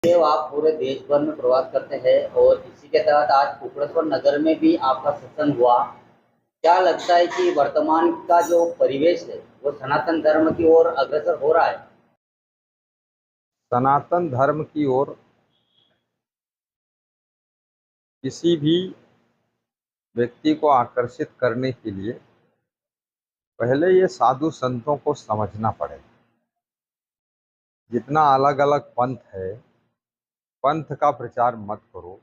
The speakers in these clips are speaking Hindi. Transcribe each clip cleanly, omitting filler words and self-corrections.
देव आप पूरे देश भर में प्रवास करते हैं और इसी के तहत आज कुकड़ेश्वर नगर में भी आपका सत्संग हुआ। क्या लगता है कि वर्तमान का जो परिवेश है वो सनातन धर्म की ओर अग्रसर हो रहा है? सनातन धर्म की ओर किसी भी व्यक्ति को आकर्षित करने के लिए पहले ये साधु संतों को समझना पड़ेगा। जितना अलग अलग पंथ है, पंथ का प्रचार मत करो।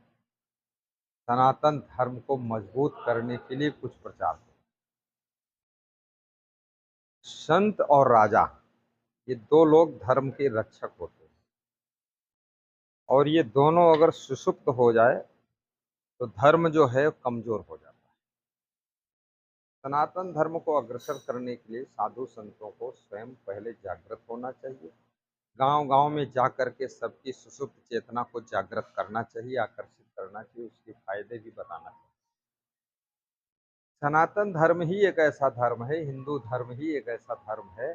सनातन धर्म को मजबूत करने के लिए कुछ प्रचार करो। संत और राजा ये दो लोग धर्म के रक्षक होते हैं, और ये दोनों अगर सुषुप्त हो जाए तो धर्म जो है कमजोर हो जाता है। सनातन धर्म को अग्रसर करने के लिए साधु संतों को स्वयं पहले जागृत होना चाहिए। गांव-गांव में जा कर के सबकी सुषुप्त चेतना को जागृत करना चाहिए, आकर्षित करना चाहिए, उसके फायदे भी बताना चाहिए। सनातन धर्म ही एक ऐसा धर्म है, हिंदू धर्म ही एक ऐसा धर्म है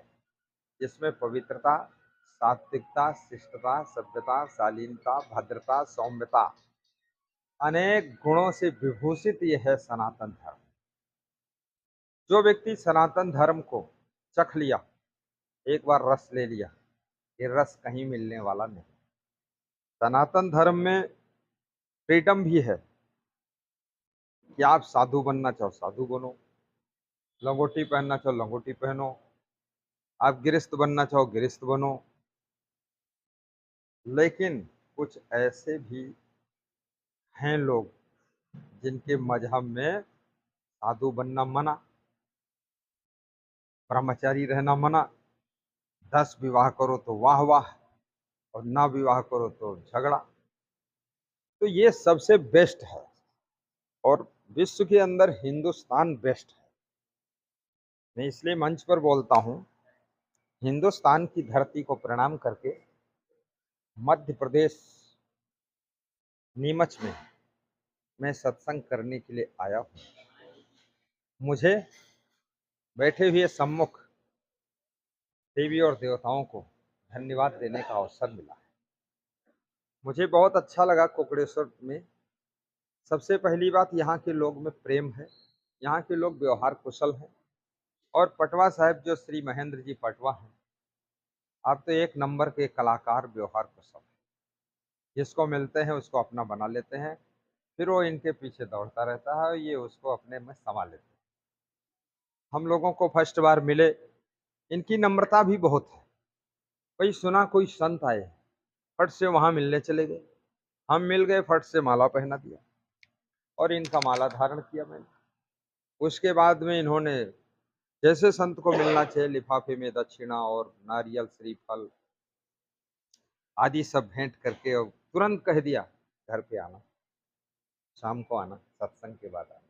जिसमें पवित्रता, सात्विकता, शिष्टता, सभ्यता, शालीनता, भद्रता, सौम्यता अनेक गुणों से विभूषित यह है सनातन धर्म। जो व्यक्ति सनातन धर्म को चख लिया, एक बार रस ले लिया, ये रस कहीं मिलने वाला नहीं। सनातन धर्म में फ्रीडम भी है कि आप साधु बनना चाहो साधु बनो, लंगोटी पहनना चाहो लंगोटी पहनो, आप गिरस्त बनना चाहो गिरस्त बनो। लेकिन कुछ ऐसे भी हैं लोग जिनके मजहब में साधु बनना मना, ब्रह्मचारी रहना मना, 10 विवाह करो तो वाह वाह, और ना विवाह करो तो झगड़ा। तो ये सबसे बेस्ट है, और विश्व के अंदर हिंदुस्तान बेस्ट है। मैं इसलिए मंच पर बोलता हूँ, हिंदुस्तान की धरती को प्रणाम करके मध्य प्रदेश नीमच में मैं सत्संग करने के लिए आया हूँ। मुझे बैठे हुए सम्मुख देवी और देवताओं को धन्यवाद देने का अवसर मिला है। मुझे बहुत अच्छा लगा कुकड़ेश्वर में। सबसे पहली बात, यहाँ के लोग में प्रेम है, यहाँ के लोग व्यवहार कुशल हैं। और पटवा साहब जो श्री महेंद्र जी पटवा हैं, आप तो एक नंबर के कलाकार, व्यवहार कुशल हैं। जिसको मिलते हैं उसको अपना बना लेते हैं, फिर वो इनके पीछे दौड़ता रहता है और ये उसको अपने में समा लेते हैं। हम लोगों को फर्स्ट बार मिले, इनकी नम्रता भी बहुत है। भाई सुना कोई संत आए, फट से वहाँ मिलने चले गए, हम मिल गए, फट से माला पहना दिया और इनका माला धारण किया मैंने। उसके बाद में इन्होंने जैसे संत को मिलना चाहिए, लिफाफे में दक्षिणा और नारियल, श्रीफल आदि सब भेंट करके और तुरंत कह दिया घर पे आना, शाम को आना, सत्संग के बाद आना।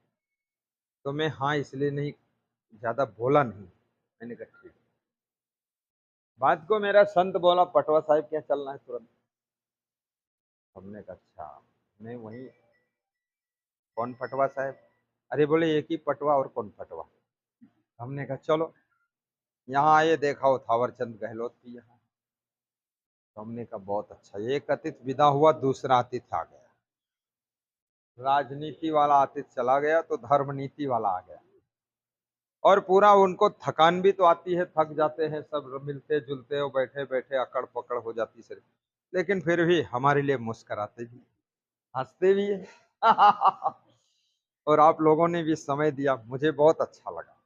तो मैं हाँ इसलिए नहीं ज़्यादा बोला नहीं, मैंने कहा ठीक। बाद को मेरा संत बोला, पटवा साहब क्या चलना है तुरंत? हमने कहा अच्छा। मैं वहीं, कौन पटवा साहब? अरे बोले एक ही पटवा, और कौन पटवा? हमने कहा चलो। यहाँ आए, देखा हो थावरचंद गहलोत भी यहाँ। तो हमने कहा बहुत अच्छा। एक अतिथि विदा हुआ, दूसरा अतिथि आ गया। राजनीति वाला अतिथि चला गया तो धर्म नीति वाला आ गया। और पूरा उनको थकान भी तो आती है, थक जाते हैं, सब मिलते जुलते हो, बैठे बैठे अकड़ पकड़ हो जाती शरीर, लेकिन फिर भी हमारे लिए मुस्कुराते भी, हंसते भी है। और आप लोगों ने भी समय दिया, मुझे बहुत अच्छा लगा।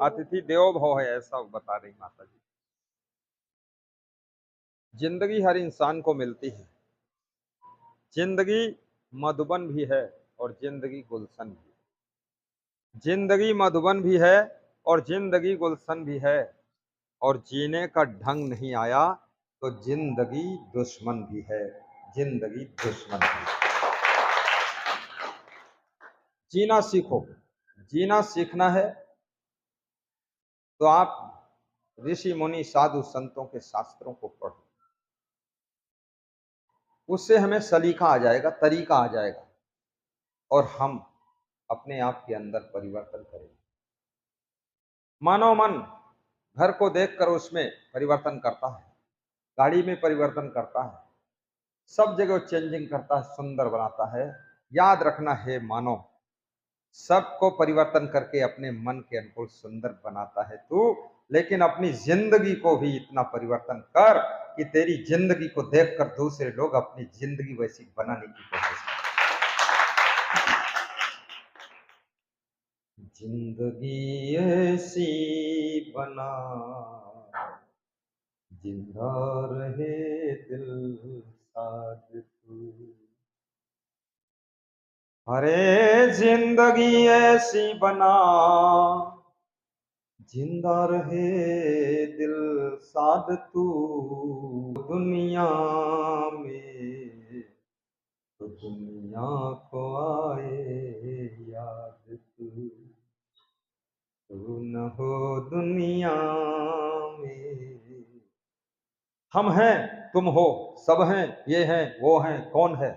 अतिथि देवो भव है, ऐसा बता रही माता जी। जिंदगी हर इंसान को मिलती है। जिंदगी मधुबन भी है और जिंदगी गुलशन भी है। जिंदगी मधुबन भी है और जिंदगी गुलशन भी है, और जीने का ढंग नहीं आया तो जिंदगी दुश्मन भी है, जिंदगी दुश्मन भी है। जीना सीखो। जीना सीखना है तो आप ऋषि मुनि साधु संतों के शास्त्रों को पढ़ो, उससे हमें सलीका आ जाएगा, तरीका आ जाएगा, और हम अपने आप के अंदर परिवर्तन करेंगे। मानव मन घर को देखकर उसमें परिवर्तन करता है। गाड़ी में परिवर्तन करता है, सब जगह चेंजिंग करता है, सुंदर बनाता है। याद रखना है मानो, सबको परिवर्तन करके अपने मन के अनुकूल सुंदर बनाता है तू, लेकिन अपनी जिंदगी को भी इतना परिवर्तन कर कि तेरी जिंदगी को देखकर दूसरे लोग अपनी जिंदगी वैसी बनाने की कोशिश करें। जिंदगी ऐसी बना जिंदा रहे दिल साथ तू। अरे जिंदगी ऐसी बना जिंदा रहे दिल साथ तू। दुनिया में तो दुनिया को आए याद तू। तू न हो दुनिया में। हम हैं, तुम हो, सब हैं, ये हैं, वो हैं, कौन है?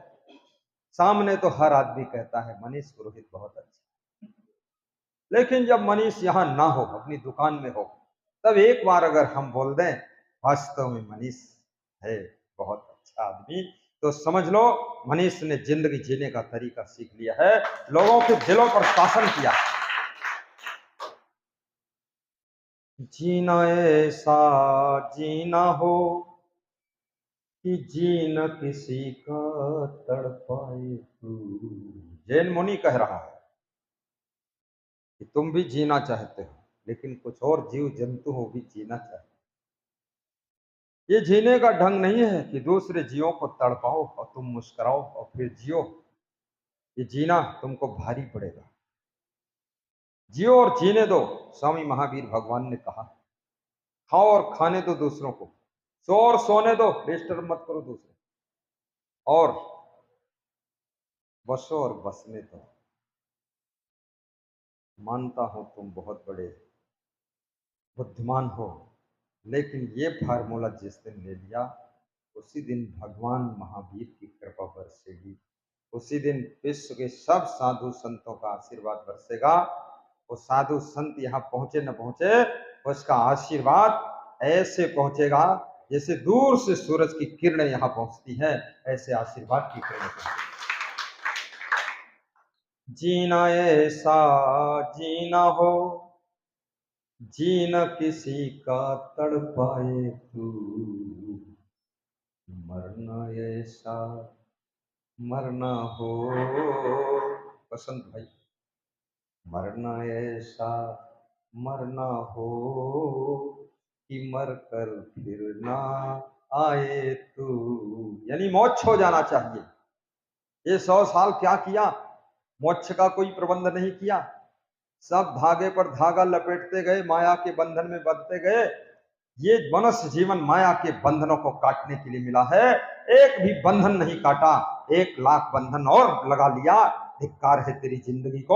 सामने तो हर आदमी कहता है मनीष पुरोहित बहुत अच्छा, लेकिन जब मनीष यहाँ ना हो, अपनी दुकान में हो, तब एक बार अगर हम बोल दें वास्तव में मनीष है बहुत अच्छा आदमी, तो समझ लो मनीष ने जिंदगी जीने का तरीका सीख लिया है, लोगों के दिलों पर शासन किया। जीना ऐसा जीना हो कि जीना किसी का तड़पाए तू। जैन मुनि कह रहा है कि तुम भी जीना चाहते हो, लेकिन कुछ और जीव जंतु हो भी जीना चाहते। ये जीने का ढंग नहीं है कि दूसरे जीवों को तड़पाओ और तुम मुस्कुराओ और फिर जियो। ये जीना तुमको भारी पड़ेगा। जियो और जीने दो। स्वामी महावीर भगवान ने कहा, खाओ और खाने दो दूसरों को, सो और सोने दो, डिस्टर्ब मत करो दूसरे, और बसो और बसने दो। मानता हूं तुम बहुत बड़े बुद्धिमान हो, लेकिन ये फार्मूला जिस दिन ले लिया, उसी दिन भगवान महावीर की कृपा बरसेगी, उसी दिन विश्व के सब साधु संतों का आशीर्वाद बरसेगा। वो साधु संत यहाँ पहुंचे न पहुंचे, उसका आशीर्वाद ऐसे पहुंचेगा जैसे दूर से सूरज की किरणें यहाँ पहुंचती हैं, ऐसे आशीर्वाद की किरणें पहुंचती। जीना ऐसा जीना हो, जीना किसी का तड़पाए तू। मरना ऐसा मरना हो, बसंत भाई, मरना ऐसा मरना हो कि मर कर फिर ना आए तू। यानी मोक्ष हो जाना चाहिए। ये 100 साल क्या किया? मोक्ष का कोई प्रबंध नहीं किया, सब धागे पर धागा लपेटते गए, माया के बंधन में बंधते गए। ये मनुष्य जीवन माया के बंधनों को काटने के लिए मिला है, एक भी बंधन नहीं काटा, 1 लाख बंधन और लगा लिया। धिक्कार है तेरी जिंदगी को,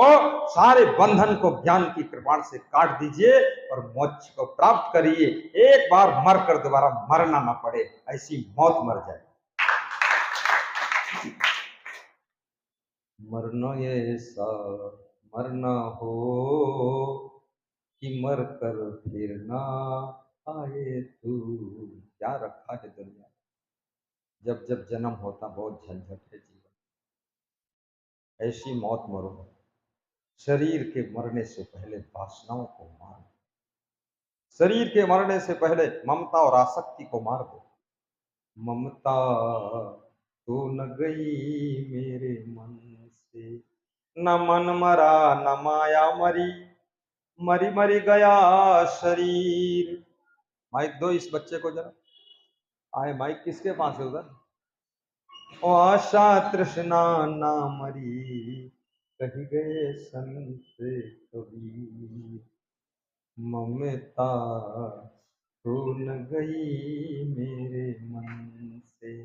सारे बंधन को ज्ञान की कृपा से काट दीजिए और मोक्ष को प्राप्त करिए। एक बार मरकर दोबारा मरना ना पड़े, ऐसी मौत मर जाए। मरना ऐसा मरना हो कि मर कर फिर ना आए तू। क्या रखा है दुनिया, जब जब जन्म होता बहुत झंझट है जीवन। ऐसी मौत मरो, शरीर के मरने से पहले वासनाओं को मारो, शरीर के मरने से पहले ममता और आसक्ति को मार दो। ममता तो न गई मेरे मन से, न मन मरा न माया मरी, मरी मरी गया शरीर। माइक दो इस बच्चे को जरा। आए माइक किसके पास है उधर? ओ आशा तृष्णा ना मरी, कही गए संत कबीर। ममता तो न गई मेरे मन से,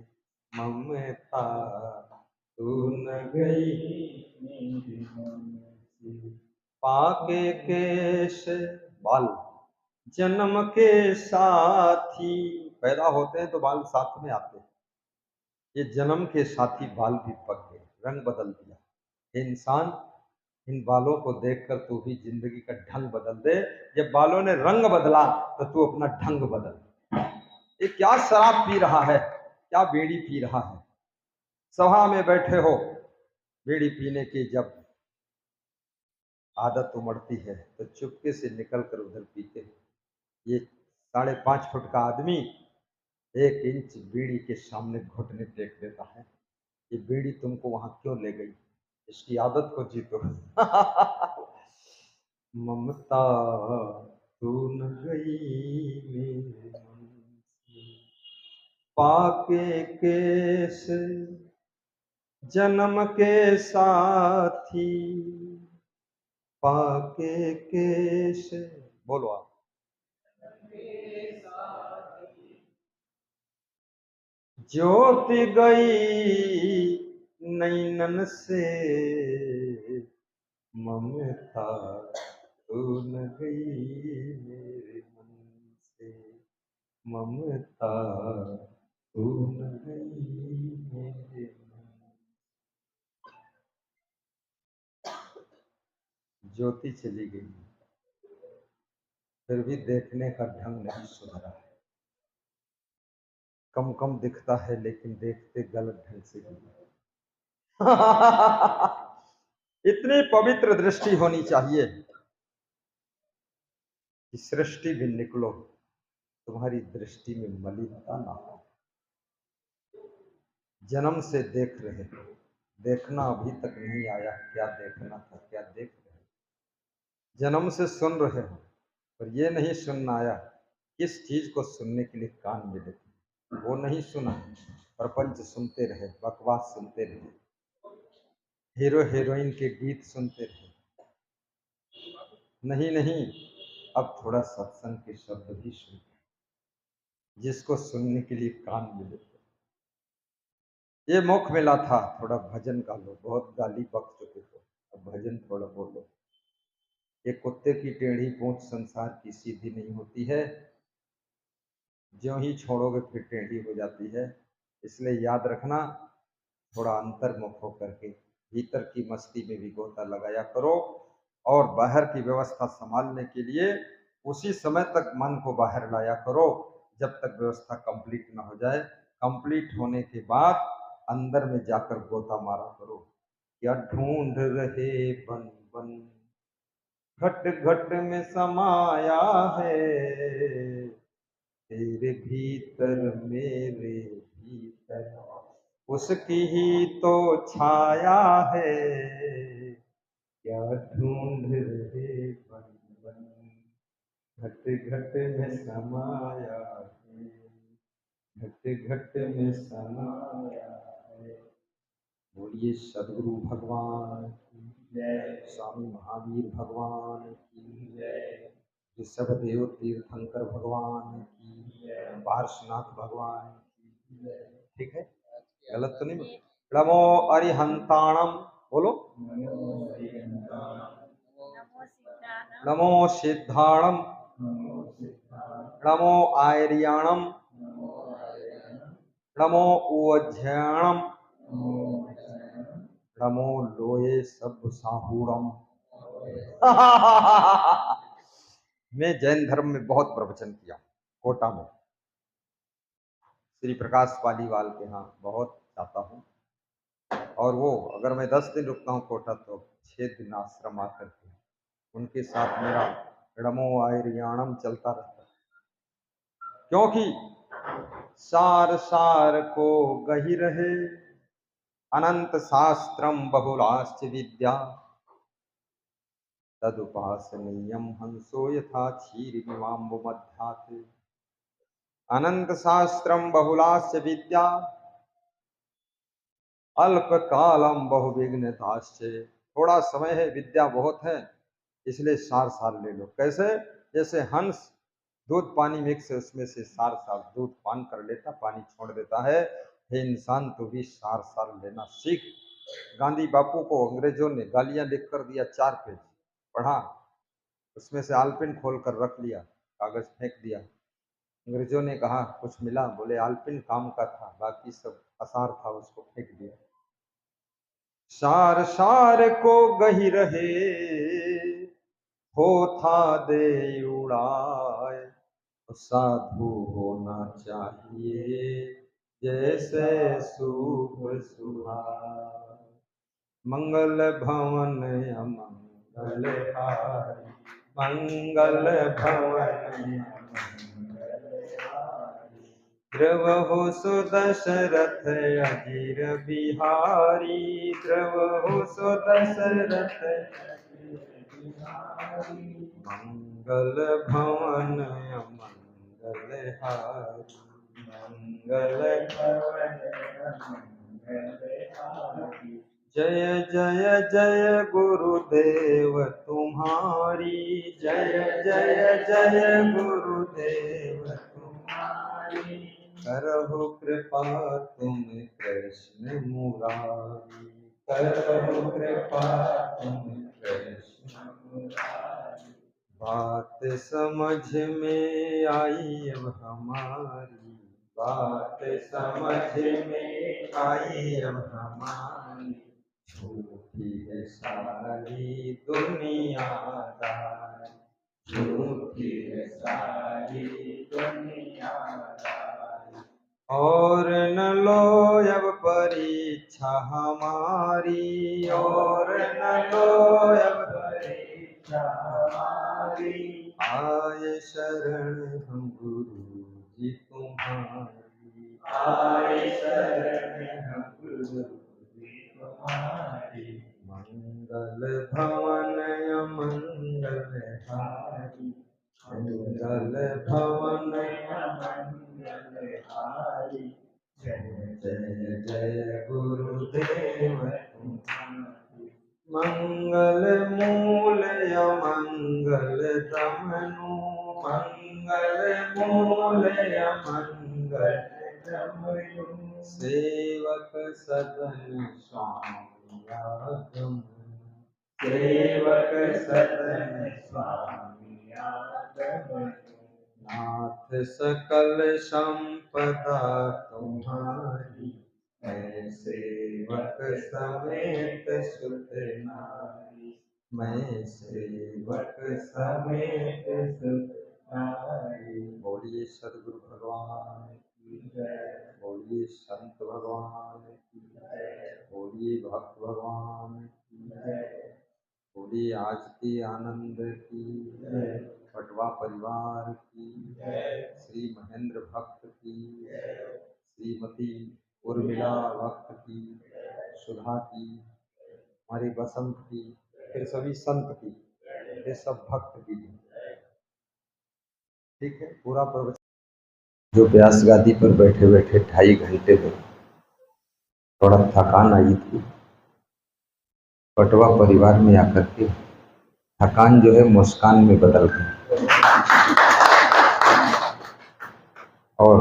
ममता तो न गई मेरे मन से। पाके केश बाल जन्म के साथी, पैदा होते हैं तो बाल साथ में आते हैं, ये जन्म के साथी बाल भी पक गए, रंग बदल दिया। हे इंसान, इन बालों को देखकर तू भी जिंदगी का ढंग बदल दे। जब बालों ने रंग बदला तो तू अपना ढंग बदल। ये क्या शराब पी रहा है, क्या बीड़ी पी रहा है। सभा में बैठे हो, बीड़ी पीने की जब आदत उमड़ती है तो चुपके से निकल कर उधर पीते हैं। ये 5.5 फुट का आदमी 1 इंच बीड़ी के सामने घुटने टेक देता है। ये बीड़ी तुमको वहां क्यों ले गई, इसकी आदत को जीतो। ममता तू न गई मेरे मन से, पाके केस जन्म के साथी, पाके केस, बोलो आप। ज्योति गई नैनन से, ममता तू न गई मेरे मन से, ममता तू न गई मेरे मन। ज्योति चली गई, फिर भी देखने का ढंग नहीं सुधरा है। कम कम दिखता है लेकिन देखते गलत ढंग से ही। इतनी पवित्र दृष्टि होनी चाहिए कि सृष्टि भी निकलो तुम्हारी दृष्टि में मलिनता ना हो। जन्म से देख रहे हो, देखना अभी तक नहीं आया, क्या देखना था, क्या देख रहे हो। जन्म से सुन रहे हो, पर ये नहीं सुनना आया किस चीज को सुनने के लिए कान मिले थे, वो नहीं सुना। प्रपंच सुनते रहे, बकवास सुनते रहे, हीरो हीरोइन के गीत सुनते रहे। नहीं नहीं, अब थोड़ा सत्संग के शब्द भी सुन, जिसको सुनने के लिए कान मिले थे। ये मौका मिला था, थोड़ा भजन गा लो, बहुत गाली बक चुके हो, अब भजन थोड़ा बोलो। ये कुत्ते की टेढ़ी पूंछ संसार की सीधी नहीं होती है, ज्यों ही छोड़ोगे फिर टेढ़ी हो जाती है। इसलिए याद रखना, थोड़ा अंतर्मुख होकर के भीतर की मस्ती में भी गोता लगाया करो, और बाहर की व्यवस्था संभालने के लिए उसी समय तक मन को बाहर लाया करो जब तक व्यवस्था कंप्लीट ना हो जाए। कंप्लीट होने के बाद अंदर में जाकर गोता मारा करो। क्या ढूंढ रहे बन बन, घट घट में समाया है, तेरे भीतर मेरे भीतर उसकी ही तो छाया है। क्या ढूंढ रहे बन बन, घट घट में समाया है, घट घट में समाया है। बोलिए सदगुरु भगवान की जय, स्वामी महावीर भगवान की जय, ऋषभदेव तीर्थंकर भगवान की जय, पार्श्वनाथ भगवान की जय। ठीक है, गलत तो नहीं। नमो अरिहंताणम, बोलो नमो सिद्धाणम, नमो आर्याणम, नमो उज्जैनम, नमो लोये सब साहूरम। मैं जैन धर्म में बहुत प्रवचन किया, कोटा में श्री प्रकाश पालीवाल के यहाँ बहुत जाता हूँ, और वो अगर मैं 10 दिन रुकता हूँ कोटा तो 6 दिन आश्रम आकर के उनके साथ मेरा रमो आयरियाणम चलता रहता है। क्योंकि सार सार को गही रहे, अनंत शास्त्रम बहुलाश्च विद्या, तदुपासनीयम हंसो यथा क्षीरमिमाम्बु मध्यात्। अनंत शास्त्रम बहुलाश्च विद्या, अल्प कालम बहुविघ्नताश्च। थोड़ा समय है, विद्या बहुत है, इसलिए सार सार ले लो। कैसे? जैसे हंस दूध पानी मिक्स है, उसमें से सार सार दूध पान कर लेता, पानी छोड़ देता है। हे इंसान, तू भी सार सार लेना सीख। गांधी बापू को अंग्रेजों ने गालियां लिख कर दिया, 4 पेज पढ़ा, उसमें से आलपिन खोल कर रख लिया, कागज फेंक दिया। अंग्रेजों ने कहा कुछ मिला? बोले आलपिन काम का था, बाकी सब असार था, उसको फेंक दिया। सार सार को गही रहे, हो था दे उड़ाए, साधु होना चाहिए जैसे शुभ सुहार। मंगल भवन अमंगल हारी, मंगल भवन द्रवहु सुदशरथ अजीर बिहारी, द्रवहु सुदशरथ मंगल भवन अमंगल हारी, मंगल भवन अमंगल हारी। जय जय जय गुरुदेव तुम्हारी, जय जय जय गुरुदेव तुम्हारी। करहु कृपा तुम कृष्ण मुरारी, करहु कृपा तुम कृष्ण मुरारी। बात समझ में आई अब हमारी, बात समझ में आई अब हमारी। झूठी है सारी दुनियादारी, झूठी है सारी दुनियादारी। और न लो अब परीक्षा हमारी, और न लो अब परीक्षा हमारी। आए शरण हम गुरु जी तुम्हारी, आए शरण हम गुरु जी तुम्हारी। मंगल भवन अमंगल हारी, मंगल भवन अमंगल हारी। जय जय जय गुरुदेव तुम्हारी। मंगल मूल अमंगल दमनु, मंगल मूल अमंगल दमनु। सेवक सदन स्वामी आगमन, सेवक सदन स्वामी आगमन। नाथ सकल संपदा तुम्हारी, मैं सेवक समेत सुत नारी, मैं सेवक समेत सुत नारी। बोलिए सद्गुरु भगवान की जय, बोलिए संत भगवान की जय, बोलिए भक्त भगवान की जय, बोलिए आज की आनंद की जय, पटवा परिवार की जय, श्री महेंद्र भक्त की जय, श्रीमती उर्मिला भक्त की, सुधा की, हमारी बसंत की, फिर सभी संत की, ये सब भक्त की। ठीक है, पूरा प्रवचन जो व्यास गादी पर बैठे बैठे 2.5 घंटे में थोड़ा थकान आई थी, पटवा परिवार में आकर के थकान जो है मुस्कान में बदल गई। और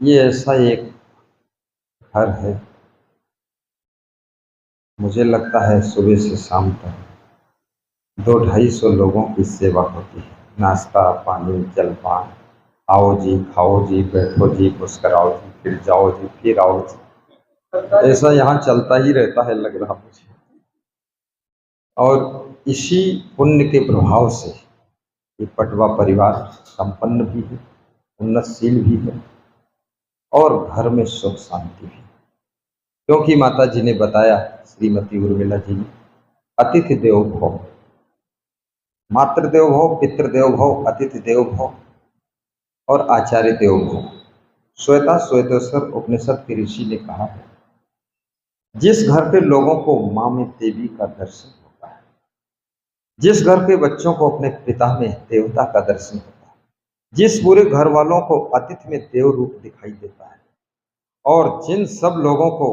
ये ऐसा एक घर है, मुझे लगता है सुबह से शाम तक 200-250 लोगों की सेवा होती है। नाश्ता पानी जलपान, आओ जी खाओ जी बैठो जी मुस्कराओ जी फिर जाओ जी फिर आओ जी, ऐसा यहाँ चलता ही रहता है लग रहा मुझे। और इसी पुण्य के प्रभाव से ये पटवा परिवार संपन्न भी है, उन्नतशील भी है और घर में सुख शांति भी। क्योंकि माता जी ने बताया, श्रीमती उर्मिला जी ने, अतिथि देवो भव, मातृ देवो भव, पितृ देवो भव, अतिथि देवो भव और आचार्य देवो भव। श्वेता श्वेतेश्वर उपनिषद के ऋषि ने कहा है, जिस घर के लोगों को माँ में देवी का दर्शन होता है, जिस घर के बच्चों को अपने पिता में देवता का दर्शन होता है, जिस पूरे घर वालों को अतिथि में देव रूप दिखाई देता है और जिन सब लोगों को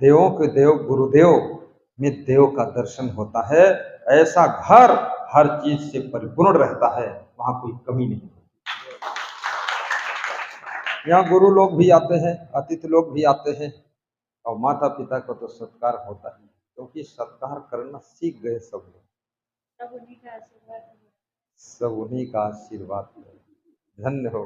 देवों के देव गुरुदेव में देव का दर्शन होता है, ऐसा घर हर चीज से परिपूर्ण रहता है, वहां कोई कमी नहीं। यहाँ गुरु लोग भी आते हैं, अतिथि लोग भी आते हैं और माता पिता को तो सत्कार होता ही, क्योंकि सत्कार करना सीख गए सब लोग। सब उन्हीं का आशीर्वाद है। धन्य हो।